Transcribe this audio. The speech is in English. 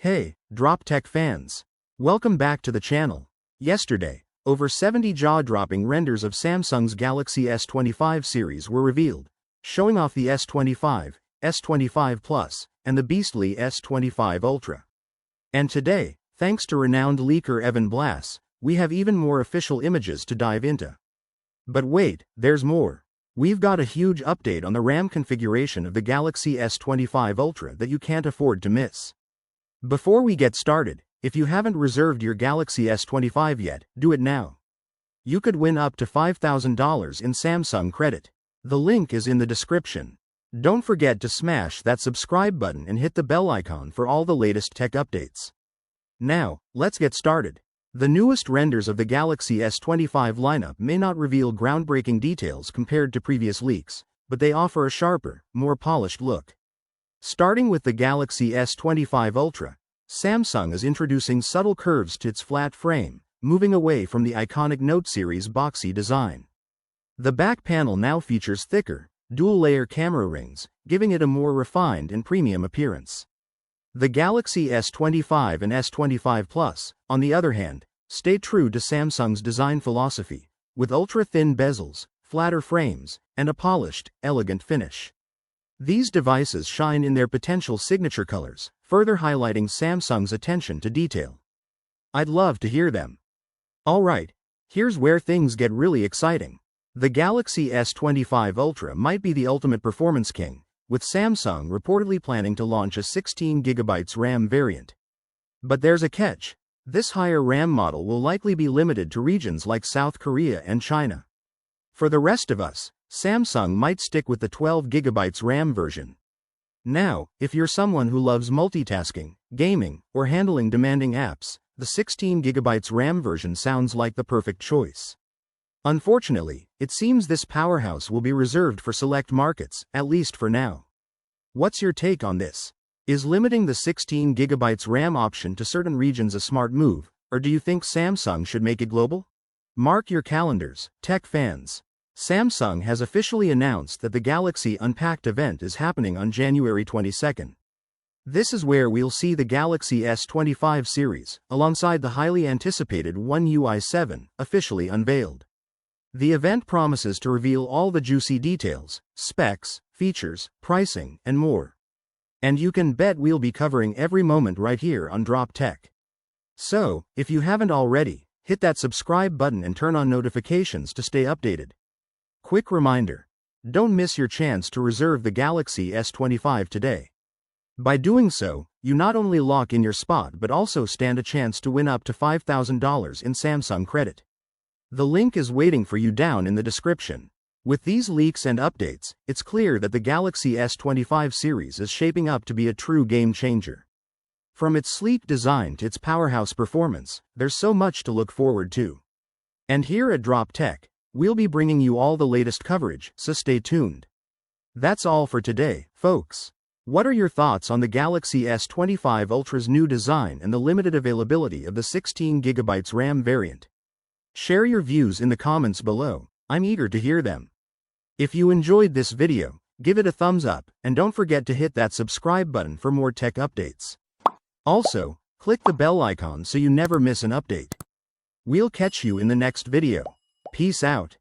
Hey, Drop Tech fans! Welcome back to the channel. Yesterday, over 70 jaw-dropping renders of Samsung's Galaxy S25 series were revealed, showing off the S25, S25 Plus, and the beastly S25 Ultra. And today, thanks to renowned leaker Evan Blass, we have even more official images to dive into. But wait, there's more. We've got a huge update on the RAM configuration of the Galaxy S25 Ultra that you can't afford to miss. Before we get started, if you haven't reserved your Galaxy S25 yet, do it now. You could win up to $5,000 in Samsung credit. The link is in the description. Don't forget to smash that subscribe button and hit the bell icon for all the latest tech updates. Now, let's get started. The newest renders of the Galaxy S25 lineup may not reveal groundbreaking details compared to previous leaks, but they offer a sharper, more polished look. Starting with the Galaxy S25 Ultra, Samsung is introducing subtle curves to its flat frame, moving away from the iconic Note series boxy design. The back panel now features thicker, dual-layer camera rings, giving it a more refined and premium appearance. The Galaxy S25 and S25 Plus, on the other hand, stay true to Samsung's design philosophy, with ultra-thin bezels, flatter frames, and a polished, elegant finish. These devices shine in their potential signature colors, further highlighting Samsung's attention to detail. I'd love to hear them. Alright, here's where things get really exciting. The Galaxy S25 Ultra might be the ultimate performance king, with Samsung reportedly planning to launch a 16GB RAM variant. But there's a catch. This higher RAM model will likely be limited to regions like South Korea and China. For the rest of us, Samsung might stick with the 12GB RAM version. Now, if you're someone who loves multitasking, gaming, or handling demanding apps, the 16GB RAM version sounds like the perfect choice. Unfortunately, it seems this powerhouse will be reserved for select markets, at least for now. What's your take on this? Is limiting the 16GB RAM option to certain regions a smart move, or do you think Samsung should make it global? Mark your calendars, tech fans. Samsung has officially announced that the Galaxy Unpacked event is happening on January 22nd. This is where we'll see the Galaxy S25 series, alongside the highly anticipated One UI 7, officially unveiled. The event promises to reveal all the juicy details, specs, features, pricing, and more. And you can bet we'll be covering every moment right here on Drop Tech. So, if you haven't already, hit that subscribe button and turn on notifications to stay updated. Quick reminder: don't miss your chance to reserve the Galaxy S25 today. By doing so, you not only lock in your spot but also stand a chance to win up to $5,000 in Samsung credit. The link is waiting for you down in the description. With these leaks and updates, it's clear that the Galaxy S25 series is shaping up to be a true game changer. From its sleek design to its powerhouse performance, there's so much to look forward to. And here at Drop Tech, we'll be bringing you all the latest coverage, so stay tuned. That's all for today, folks. What are your thoughts on the Galaxy S25 Ultra's new design and the limited availability of the 16GB RAM variant? Share your views in the comments below. I'm eager to hear them. If you enjoyed this video, give it a thumbs up, and don't forget to hit that subscribe button for more tech updates. Also, click the bell icon so you never miss an update. We'll catch you in the next video. Peace out.